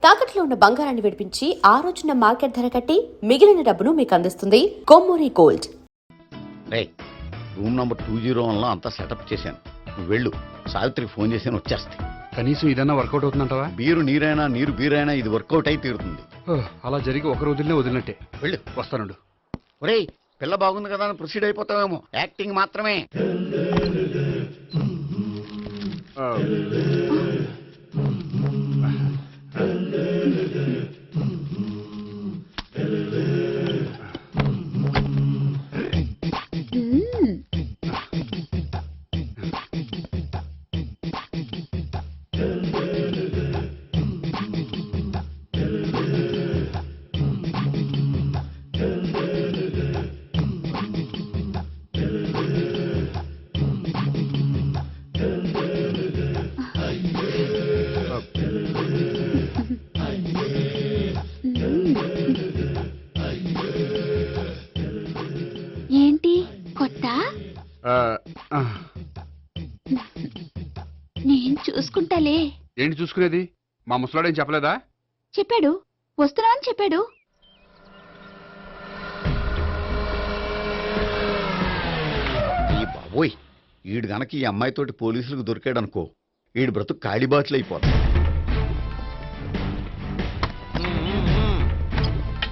తాకట్లో ఉన్న బంగారాన్ని విడిపించి ఆ రోజున మార్కెట్ ధర కట్టి మిగిలిన డబ్బును మీకు అందిస్తుంది కొమ్మూరి గోల్డ్. రూమ్ నంబర్ 201 లో అంతా సెటప్ చేశాను. నువ్వు వెళ్ళు, సావిత్రికి ఫోన్ చేసి వచ్చేస్తాయి. కనీసం ఇదన్నా వర్కౌట్ అవుతుందంటావా? బీరు నీరైనా నీరు బీరైనా ఇది వర్కౌట్ అయి తీరుతుంది. అలా జరిగి ఒక రోజులనే వదిలినట్టే. వెళ్ళు, వస్తానుండు. ఒరేయ్, పిల్ల బాగుంది కదా అని ప్రొసీడ్ అయిపోతావేమో. యాక్టింగ్ మాత్రమే. ఏంటి కొత్త? నేను చూసుకుంటాలే. ఏంటి చూసుకునేది? మా ముసలాడేం చెప్పలేదా? చెప్పాడు, వస్తున్నా అని చెప్పాడు. ఈ బాబోయ్, ఈడు గనక ఈ అమ్మాయితోటి పోలీసులకు దొరికాడు అనుకో, ఈడు బ్రతుకు కాళీబాట్లు అయిపోతాడు.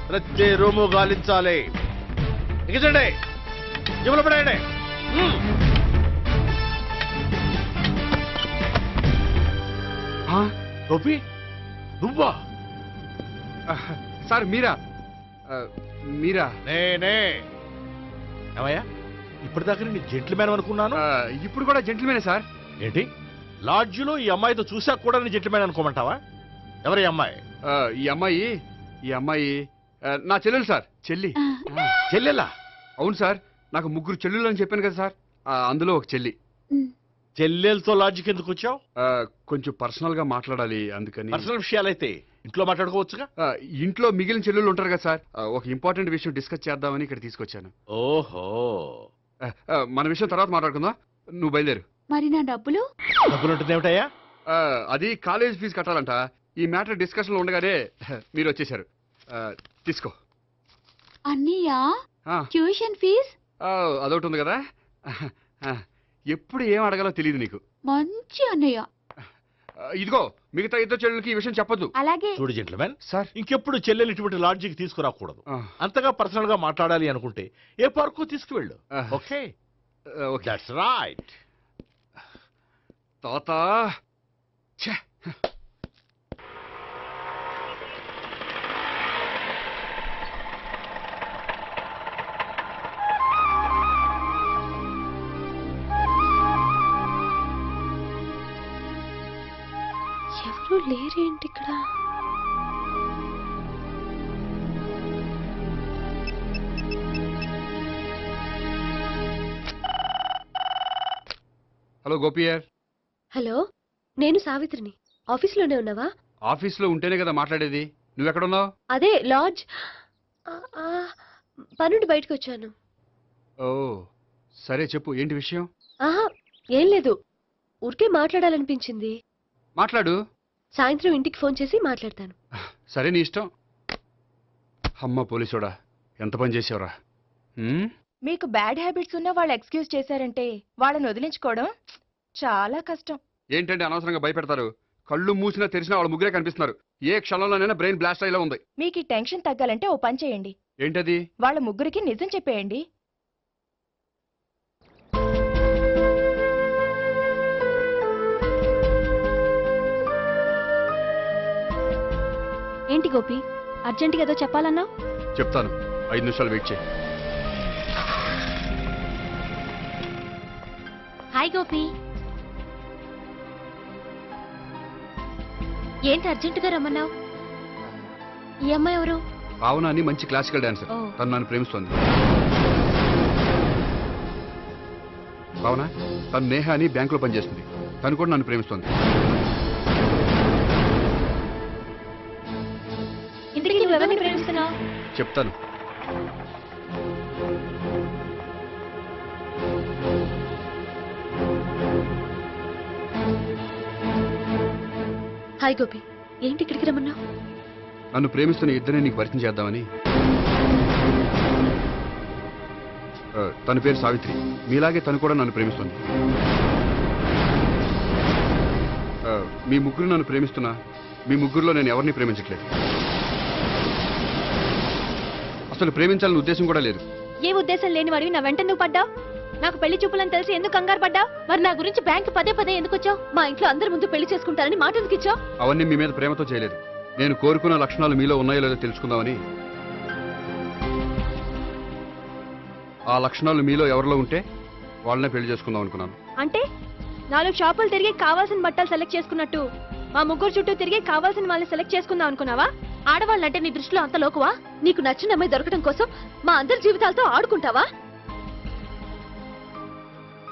ప్రతి రూము గాలించాలి. ఎగించండి, జబ్బులు పడేయండి. గోపి, నువ్వా? సార్ మీరా? మీరా? నేనే. ఏమయ్యా, ఇప్పటిదాకా నీ జెంట్లమ్యాన్ అనుకున్నాను. ఇప్పుడు కూడా జెంటిల్మేనే సార్. ఏంటి, లాడ్జిలో ఈ అమ్మాయితో చూసాక కూడా నీ జెంట్లమ్యాన్ అనుకోమంటావా? ఎవరి అమ్మాయి? ఈ అమ్మాయి నా చెల్లెలు సార్. చెల్లి. చెల్లెలా? అవును సార్, నాకు 3 చెల్లెలు అని చెప్పాను కదా సార్, అందులో ఒక చెల్లి. చెల్లెలతో లాడ్జికి ఎందుకు వచ్చావు? కొంచెం పర్సనల్ గా మాట్లాడాలి, అందుకని. పర్సనల్ విషయాలైతే ఇంట్లో మాట్లాడుకోవచ్చుగా. ఇంట్లో మిగిలిన చెల్లెళ్ళు ఉంటారు కదా సార్, ఒక ఇంపార్టెంట్ విషయం డిస్కస్ చేద్దామని ఇక్కడ తీసుకొచ్చాను. ఓహో, మన విషయం తర్వాత మాట్లాడుకుందాం, నువ్వు బయలుదేరు. మరి నా డబ్బులు? డబ్బులు ఉంటుంది ఏమిటయ్యా? అది కాలేజ్ ఫీజు కట్టాలంట. ఈ మ్యాటర్ డిస్కషన్ లో ఉండగానే మీరు వచ్చేసారు. తీసుకో. అన్నయ్యా, ఆ, ట్యూషన్ ఫీజ్? అదొకటి ఉంది కదా. ఎప్పుడు ఏం అడగాలో తెలియదు నీకు. మంచి అన్నయ్య. ఇదిగో, మిగతా ఇద్దరు చెల్లెలకి ఈ విషయం చెప్పొద్దు. అలాగే. చూడు జెంట్లమ్యాన్, సార్, ఇంకెప్పుడు చెల్లెలు ఇటువంటి లాడ్జికి తీసుకురాకూడదు. అంతగా పర్సనల్ గా మాట్లాడాలి అనుకుంటే ఏ పార్కు తీసుకువెళ్ళు. Okay, that's right. తాత, ఎవరు లేరేంటి ఇక్కడ? హలో గోపియర్. హలో, నేను సావిత్రిని. ఆఫీస్లోనే ఉన్నావా? ఆఫీస్లో ఉంటేనే కదా మాట్లాడేది. నువ్వెక్కడున్నావు? అదే లాడ్జ్. పనుండి బయటకు వచ్చాను. ఓ సరే, చెప్పు, ఏంటి విషయం? ఆహా, ఏం లేదు, ఊరికే మాట్లాడాలనిపించింది. మాట్లాడు. సాయంత్రం ఇంటికి ఫోన్ చేసి మాట్లాడతాను. సరే, నీ ఇష్టం. అమ్మ పోలీసోడా, ఎంత పని చేసావురా. మీకు బ్యాడ్ హ్యాబిట్స్ ఉన్న వాళ్ళు ఎక్స్క్యూజ్ చేశారంటే వాళ్ళని వదిలించుకోవడం చాలా కష్టం. ఏంటంటే అనవసరంగా భయపెడతారు. కళ్ళు మూసినా తెరిచినా వాళ్ళ ముగ్గురే కనిపిస్తున్నారు. ఏ క్షణంలోనైనా బ్రెయిన్ బ్లాస్ట్ అయ్యేలా ఉంది. మీకు ఈ టెన్షన్ తగ్గాలంటే ఓ పని చేయండి. ఏంటది? వాళ్ళ ముగ్గురికి నిజం చెప్పేయండి. ఏంటి గోపి, అర్జెంటుగా ఏదో చెప్పాలన్నా? చెప్తాను, 5 నిమిషాలు వెయిట్ చేయి. హాయ్ గోపి. ఏంటి అర్జెంటుగా రమ్మన్నావు? ఈ అమ్మాయి ఎవరు? భావన అని మంచి క్లాసికల్ డాన్సర్. ఓ. తను నన్ను ప్రేమిస్తోంది. భావన, తను నేహ అని బ్యాంకులో పనిచేస్తుంది. తను కూడా నన్ను ప్రేమిస్తోంది. ఇంతకీ నువ్వు ఎవరిని ప్రేమిస్తున్నావు? చెప్తాను. హాయ్ గోపి, ఏంటి ఇక్కడికి రమ్మన్నావు? నన్ను ప్రేమిస్తున్న ఇద్దరిని నీకు పరిచయం చేద్దామని. తన పేరు సావిత్రి. మీలాగే తను కూడా నన్ను ప్రేమిస్తుంది. మీ ముగ్గురు నన్ను ప్రేమిస్తున్నా మీ ముగ్గురులో నేను ఎవరిని ప్రేమించట్లేదు. అసలు ప్రేమించాలని ఉద్దేశం కూడా లేదు. ఏ ఉద్దేశం లేని వాడివి నా వెంట నువ్వు పడ్డావు? నాకు పెళ్లి చూపులని తెలిసి ఎందుకు కంగారు పడ్డావు? మరి నా గురించి బ్యాంక్ పదే పదే ఎందుకు వచ్చావు? మా ఇంట్లో అందరి ముందు పెళ్లి చేసుకుంటారని మాట ఎందుకు ఇచ్చావు? అవన్నీ మీ మీద ప్రేమతో చేయలేదు. నేను కోరుకున్న లక్షణాలు మీలో ఉన్నాయో లేదో తెలుసుకుందామని. ఆ లక్షణాలు మీలో ఎవరిలో ఉంటే వాళ్ళనే పెళ్లి చేసుకుందాం అనుకున్నాను. అంటే 4 షాపులు తిరిగి కావాల్సిన బట్టలు సెలెక్ట్ చేసుకున్నట్టు మా ముగ్గురు చుట్టూ తిరిగి కావాల్సిన వాళ్ళని సెలెక్ట్ చేసుకుందాం అనుకున్నావా? ఆడవాళ్ళంటే నీ దృష్టిలో అంత లోకువా? నీకు నచ్చిన అమ్మాయి దొరకడం కోసం మా అందరి జీవితాలతో ఆడుకుంటావా?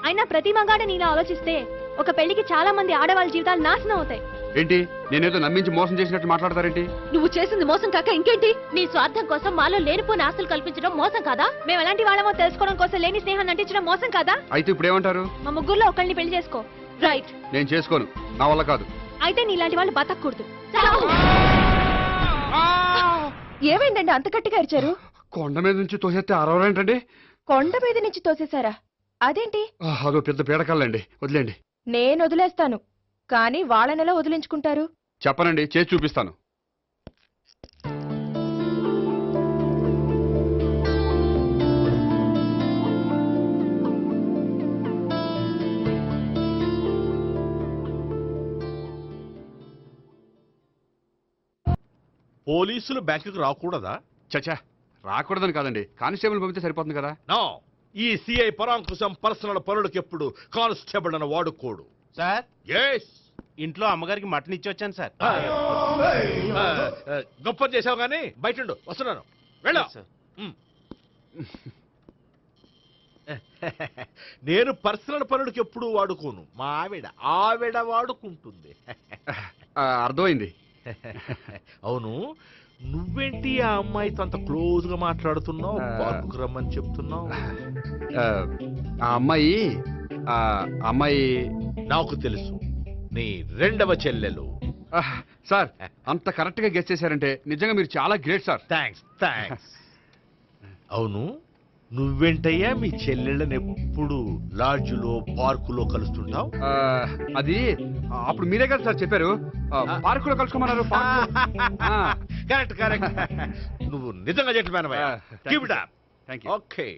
అయినా ప్రతి మగాడ నీలా ఆలోచిస్తే ఒక పెళ్లికి చాలా మంది ఆడవాళ్ళ జీవితాలు నాశనం అవుతాయి. ఏంటి నేనేదో నమ్మించి మోసం చేసినట్టు మాట్లాడతారేంటి? నువ్వు చేసింది మోసం కాక ఇంకేంటి? నీ స్వార్థం కోసం మాలో లేనిపోని ఆస్తులు కల్పించడం మోసం కాదా? మేము ఎలాంటి వాళ్ళమో తెలుసుకోవడం కోసం లేని స్నేహాన్ని నటించడం మోసం కాదా? అయితే ఇప్పుడు ఏమంటారు? మా ముగ్గురులో ఒకళ్ళని పెళ్లి చేసుకో. రైట్. నేను చేసుకోను, నా వల్ల కాదు. అయితే నీలాంటి వాళ్ళు బతకూడదు. ఏమైందండి అంత గట్టిగా అరిచారు? కొండ మీద నుంచి తోసేస్తే అరవరేంటండి? కొండ మీద నుంచి తోసేశారా? అదేంటి? అదో పెద్ద పీడకల్లండి, వదిలేండి. నేను వదిలేస్తాను, కానీ వాళ్ళనెలా వదిలించుకుంటారు? చెప్పనండి, చేసి చూపిస్తాను. పోలీసులు బ్యాంకుకు రాకూడదా? చచ్చా, రాకూడదని కాదండి, కానిస్టేబుల్ పంపితే సరిపోతుంది కదా. నో, ఈ సిఐ పరాంకుశం పర్సనల్ పనులకు ఎప్పుడు కానిస్టేబుల్ అని వాడుకోడు. సార్, ఎస్, ఇంట్లో అమ్మగారికి మటన్ ఇచ్చి వచ్చాను సార్. గొప్ప చేసావు గానీ బయట వస్తున్నాను, వెళ్ళా. సార్. నేను పర్సనల్ పనులకు ఎప్పుడు వాడుకోను, మా ఆవిడ వాడుకుంటుంది. అర్థమైంది. అవును, నువ్వేంటి ఆ అమ్మాయితో అంత క్లోజ్ గా మాట్లాడుతున్నావు? పార్కుకు రమ్మని చెప్తున్నావు. ఆ అమ్మాయి నాకు తెలుసు, నీ రెండవ చెల్లెలు. సార్, అంత కరెక్ట్ గా గెస్ చేశారంటే నిజంగా మీరు చాలా గ్రేట్ సార్. థ్యాంక్స్. అవును, నువ్వేంటయ్యా మీ చెల్లెళ్ళని ఎప్పుడు లాడ్జ్లో పార్కులో కలుస్తుంటావు? అది అప్పుడు మీరే కదా సార్ చెప్పారు, పార్కులో కలుసుకోమన్నారు. కరెక్ట్. నువ్వు నిజంగా gentleman. Keep it up. Thank you. Okay.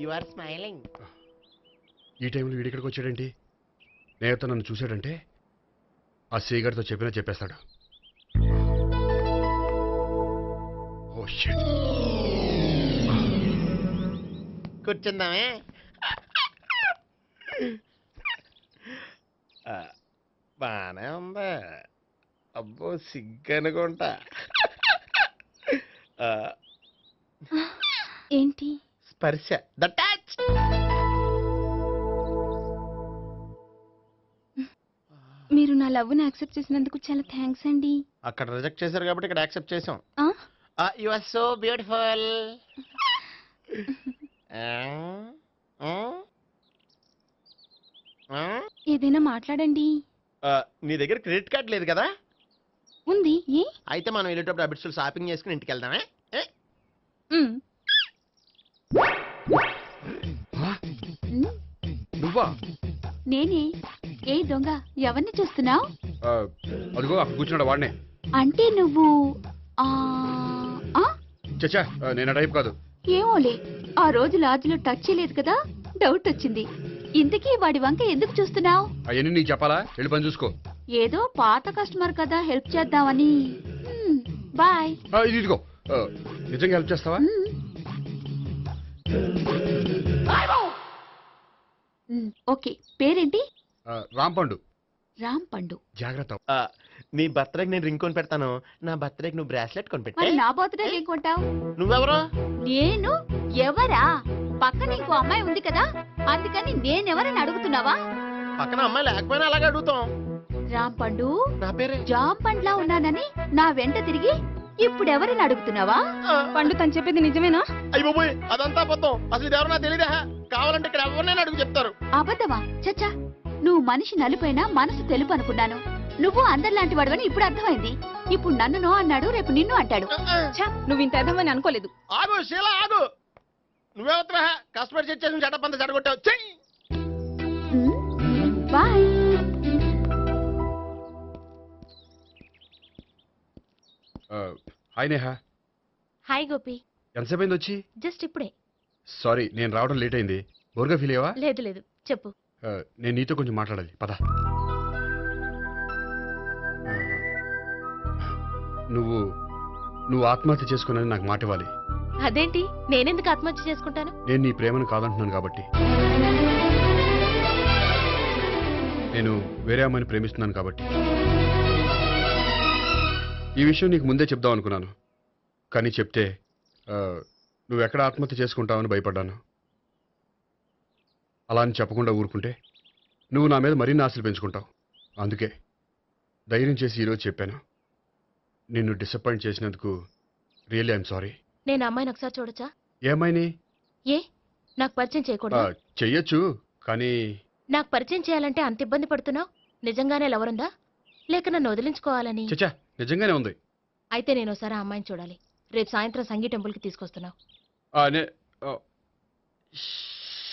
You are smiling. ఈ టైంలో వీడి ఇక్కడికి వచ్చాడేంటి? నేత నన్ను చూశాడంటే ఆ సీగారితో చెప్పేస్తాడు. Oh shit. కూర్చుందామే. బానే ఉందా? అబ్బో, సిగ్గనుకుంటా. ఏంటి? స్పర్శ, ద టచ్. మీరు నా లవ్ ని యాక్సెప్ట్ చేసినందుకు చాలా థ్యాంక్స్ అండి. అక్కడ రిజెక్ట్ చేశారు కాబట్టి ఇక్కడ యాక్సెప్ట్ చేసాం. ఆ? You are so beautiful. ఏదైనా మాట్లాడండి. నీ దగ్గర క్రెడిట్ కార్డ్ లేదు కదా? ఉంది. ఏ? అయితే మనం వెళ్ళేటప్పుడు అబిట్స్ షాపింగ్ చేసుకుని ఇంటికి వెళ్దామే. మ్. నువ్వా? నేనే. ఏ దొంగ, ఎవరిని చూస్తున్నావు? అదిగో అక్కడ కూర్చున్నాడు వాడినే. అంటే నువ్వు ఆ ఆ? చచ్చా, నేను ఆ టైప్ కాదు. ఏమోలే, ఆ రోజు లాడ్జ్లో టచ్ చేయలేదు కదా, డౌట్ వచ్చింది. ఇంతకీ వాడి వంక ఎందుకు చూస్తున్నావు? అవన్నీ నీకు చెప్పాలా? వెళ్ళి పని చూసుకో. ఏదో పాత కస్టమర్ కదా, హెల్ప్ చేద్దామని. బాయ్. ఇదిగో, నిజంగా హెల్ప్ చేస్తావా? ఓకే. పేరేంటి? రాంపండు. రాంపండు. జాగ్రత్త. నీ బర్త్డేకి నేను రింగ్ కొని పెడతాను, నా బర్త్డేకి నువ్వు బ్రాస్లెట్ కొని పెట్టే. మరి నా బర్త్డే ఏం కొంటావు? నువ్వెవరు? నేను ఎవరా? పక్కన ఇంకో అమ్మాయి ఉంది కదా, అందుకని నేనెవరని అడుగుతున్నావా? పక్కన అమ్మాయి లేకపోయినా అలాగే అడుగుతాం. రాంపండు నా పేరే జామ్ పండ్లా ఉన్నానని నా వెంట తిరిగి ఇప్పుడెవరిని అడుగుతున్నావా? పండు తను చెప్పింది నిజమేనా? అయ్యి బాబోయ్ అదంతా అబద్ధం. అసలు ఇది ఎవరన్నా తెలియదా? కావాలంటే ఇక్కడ ఎవరినైనా అడుగు చెప్తారు. అబద్ధమా? చచ్చా, నువ్వు మనిషి నలుపైనా మనసు తెలుపు అనుకున్నాను. నువ్వు అందరిలాంటి వాడవని ఇప్పుడు అర్థమైంది. ఇప్పుడు నన్ను నో అన్నాడు, రేపు నిన్ను అంటాడు. ఛ, నువ్వు ఇంత ఎదవని అనుకోలేదు. ఆగు శీల ఆగు. నువ్వేవత్రా కస్టమర్ సెట్ చేసి చెడ్డ చెడగొట్టావు. చెయ్యి. Bye. Hi Neha, hi Gopi. ఎంతసేపు అయింది వచ్చి? జస్ట్ ఇప్పుడే. సారీ, నేను రావడం లేట్ అయింది. బోర్గా ఫీల్ అయ్యావా? లేదు లేదు, చెప్పు. నేను నీతో కొంచెం మాట్లాడాలి, పద. నువ్వు ఆత్మహత్య చేసుకున్నానని నాకు మాట ఇవ్వాలి. అదేంటి, నేనెందుకు ఆత్మహత్య చేసుకుంటాను? నేను నీ ప్రేమను కాదంటున్నాను కాబట్టి. నేను వేరే అమ్మాయిని ప్రేమిస్తున్నాను కాబట్టి. ఈ విషయం నీకు ముందే చెప్దాం అనుకున్నాను, కానీ చెప్తే నువ్వు ఎక్కడ ఆత్మహత్య చేసుకుంటావని భయపడ్డాను. అలా అని చెప్పకుండా ఊరుకుంటే నువ్వు నా మీద మరిన్ని ఆశలు పెంచుకుంటావు. అందుకే ధైర్యం చేసి ఈరోజు చెప్పాను. నిన్ను డిసప్పాయింట్ చేసినందుకు రియల్లీ ఐఎమ్ సారీ. నేను అమ్మాయిని ఒకసారి చూడొచ్చా? ఏ అమ్మాయిని? ఏ, నాకు పరిచయం చేయకూడదు? చెయ్యొచ్చు, కానీ నాకు పరిచయం చేయాలంటే అంత ఇబ్బంది పడుతున్నావు? నిజంగానే లవరుందా, లేక నన్ను వదిలించుకోవాలని? చచ్చా, నిజంగానే ఉంది. అయితే నేను ఒకసారి ఆ అమ్మాయిని చూడాలి. రేపు సాయంత్రం సంగీ టెంపుల్కి తీసుకొస్తున్నావు.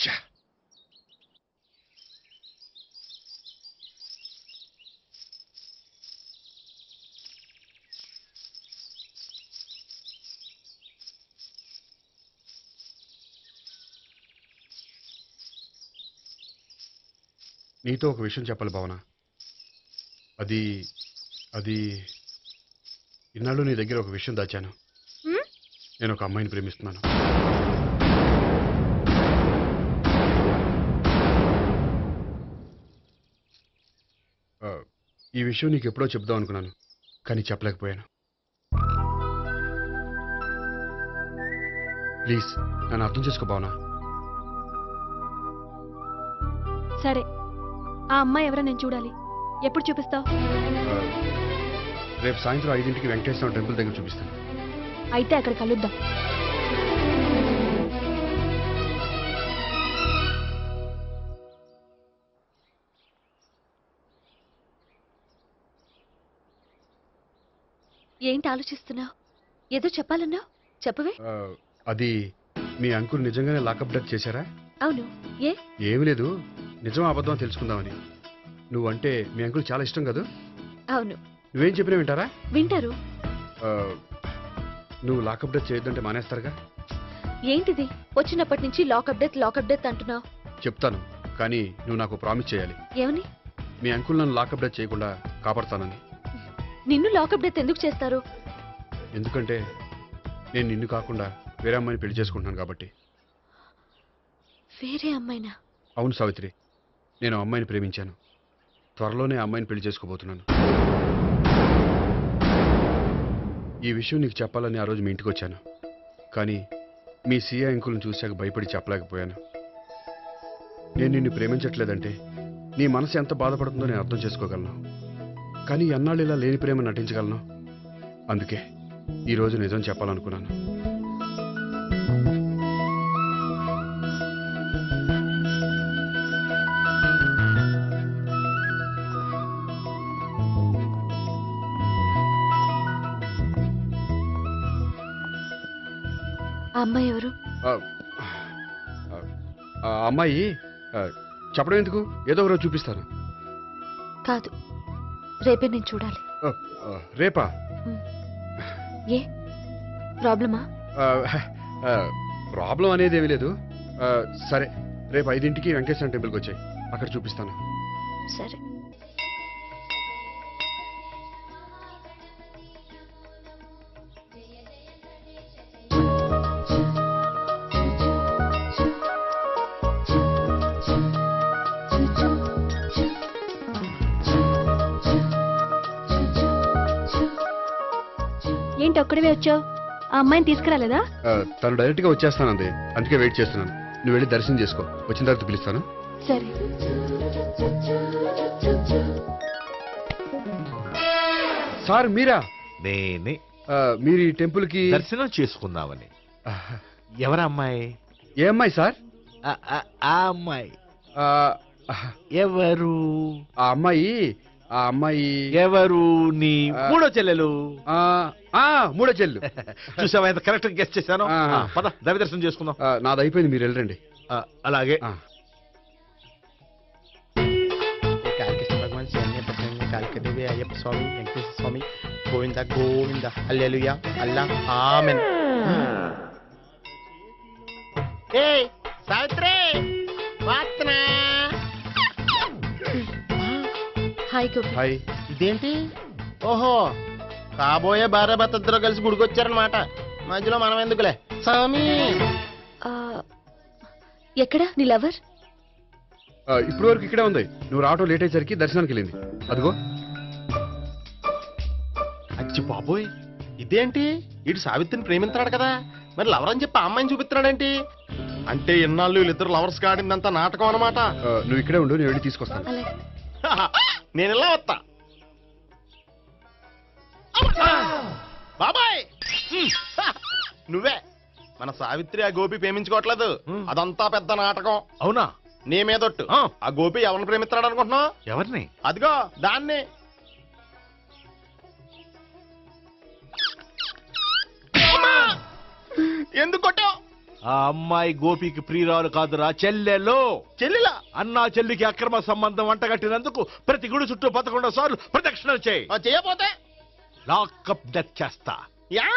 ఛా. నీతో ఒక విషయం చెప్పాలి భావన. అది ఇన్నాళ్ళు నీ దగ్గర ఒక విషయం దాచాను. హ్మ్? నేను ఒక అమ్మాయిని ప్రేమిస్తున్నాను. ఈ విషయం నీకు ఎప్పుడో చెప్దాం అనుకున్నాను, కానీ చెప్పలేకపోయాను. ప్లీజ్ నన్ను అర్థం చేసుకో భావన. సరే, ఆ అమ్మాయి ఎవరో నేను చూడాలి. ఎప్పుడు చూపిస్తావు? రేపు సాయంత్రం 5ంటికి వెంకటేశ్వర టెంపుల్ దగ్గర చూపిస్తాను. అయితే అక్కడ కలుద్దాం. ఏంటి ఆలోచిస్తున్నావు? ఏదో చెప్పాలన్నావు, చెప్పవే. అది మీ అంకుల్ నిజంగానే లాకప్ డెత్ చేశారా? అవును. ఏ? ఏమీ లేదు, నిజం అబద్ధం తెలుసుకుందామని. నువ్వంటే మీ అంకుల్ చాలా ఇష్టం కదా? అవును. నువ్వేం చెప్పినా వింటారా? వింటారు. నువ్వు లాకప్ డెత్ చేయొద్దంటే మానేస్తారుగా? ఏంటిది, వచ్చినప్పటి నుంచి లాకప్ డెత్ అంటున్నావు? చెప్తాను, కానీ నువ్వు నాకు ప్రామిస్ చేయాలి. ఏమని? మీ అంకుల్ నన్ను లాకప్ డెత్ చేయకుండా కాపాడుతానని. నిన్ను లాకప్ డెత్ ఎందుకు చేస్తారు? ఎందుకంటే నేను నిన్ను కాకుండా వేరే అమ్మాయిని పెళ్లి చేసుకుంటున్నాను కాబట్టి. వేరే అమ్మాయినా? అవును సావిత్రి, నేను ఆ అమ్మాయిని ప్రేమించాను. త్వరలోనే ఆ అమ్మాయిని పెళ్లి చేసుకోబోతున్నాను. ఈ విషయం నీకు చెప్పాలని ఆ రోజు మీ ఇంటికి వచ్చాను, కానీ మీ సీఏ అంకుల్ని చూశాక భయపడి చెప్పలేకపోయాను. నేను నిన్ను ప్రేమించట్లేదంటే నీ మనసు ఎంత బాధపడుతుందో నేను అర్థం చేసుకోగలను, కానీ ఎన్నాళ్ళు ఇలా లేని ప్రేమ నటించగలను? అందుకే ఈరోజు నిజం చెప్పాలనుకున్నాను. ఆ అమ్మాయి ఎవరు? ఆ అమ్మాయి చెప్పడం ఎందుకు, ఏదో ఒకరోజు చూపిస్తాను. కాదు, రేపే నేను చూడాలి. రేపా? ఏ ప్రాబ్లమా? ప్రాబ్లం అనేది ఏమీ లేదు. సరే, రేపు 5ంటికి వెంకటేశ్వర టెంపుల్కి వచ్చాయి, అక్కడ చూపిస్తాను. సరే. ఏంటి ఒక్కడివే వచ్చావు? ఆ అమ్మాయిని తీసుకురాలేదా? తను డైరెక్ట్గా వచ్చేస్తానంది, అందుకే వెయిట్ చేస్తున్నాను. నువ్వు వెళ్ళి దర్శనం చేసుకో, వచ్చిన తర్వాత పిలుస్తాను. సరే. సార్ మీరా? నేనే మీరు ఈ టెంపుల్ కి దర్శనం చేసుకుందామని. ఎవరా అమ్మాయి? ఏ అమ్మాయి సార్? ఆ అమ్మాయి ఆ, ఎవరు? ఆ అమ్మాయి ఎవరు? నీ మూడో చెల్లెలు. మూడో చెల్లు. చూసావా ఎంత కరెక్ట్ గెస్ట్ చేశాను. ఆ. పద దైవ దర్శనం చేసుకుందాం. నాది అయిపోయింది, మీరు వెళ్ళండి. అలాగే. కాళికేశ్వర భగవాన్ శరణ్య ప్రసన్న కాళికదేవి అయ్యప్ప స్వామి వెంకటేశ్వర స్వామి గోవింద గోవింద హల్లెలూయా అల్లా ఆమెన్. ఏయ్ సావిత్రి వాత్నా. హాయ్ గోపి. హాయ్. ఇదేంటి? ఓహో, కాబోయే భార్య భర్త ఇద్దరు కలిసి గుడికొచ్చారనమాట. మధ్యలో మనం ఎందుకులే స్వామి. ఆ, ఎక్కడ నీ లవర్? ఇప్పటి వరకు ఇక్కడే ఉంది. నువ్వు రావటం లేట్ అయ్యేసరికి దర్శనానికి వెళ్ళింది. అదిగో. అచ్చి బాబోయ్, ఇదేంటి? ఇటు సావిత్రిని ప్రేమిస్తున్నాడు కదా, మరి లవర్ అని చెప్పి ఆ అమ్మాయిని చూపిస్తున్నాడేంటి? అంటే ఇన్నాళ్ళు వీళ్ళిద్దరు లవర్స్ కాడిందంతా నాటకం అనమాట. నువ్వు ఇక్కడే ఉండు, నేను వెళ్ళి తీసుకొస్తాను. అలాగే. నేను ఇలా వస్తా. బాబాయ్ నువ్వే మన సావిత్రి ఆ గోపి ప్రేమించుకోవట్లేదు. అదంతా పెద్ద నాటకం. అవునా? నీ మీదొట్టు. ఆ గోపి ఎవరిని ప్రేమిస్తున్నాడు అనుకుంటున్నావు? ఎవరిని? అదిగో దాన్ని. ఎందుకు కొట్టావు? ఆ అమ్మాయి గోపికి ప్రియురాలు కాదురా, చెల్లెలు. చెల్లిలా? అన్నా చెల్లికి అక్రమ సంబంధం వంటగట్టినందుకు ప్రతి గుడి చుట్టూ 11 సార్లు ప్రదక్షిణలు చేయి. చేయపోతే లాకప్ డెత్ చేస్తా. యా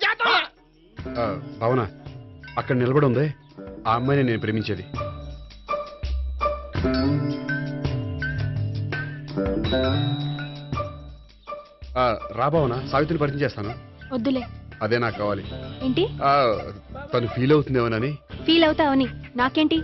చేస్తా. భావన, అక్కడ నిలబడి ఉంది ఆ అమ్మాయిని నేను ప్రేమించేది. రా భావన, సావిత్రిని పరిచయం చేస్తాను. వద్దులే. అదే నాకు కావాలి. ఏంటి? తను ఫీల్ అవుతుందేమోనని. ఫీల్ అవుతావని నాకేంటి?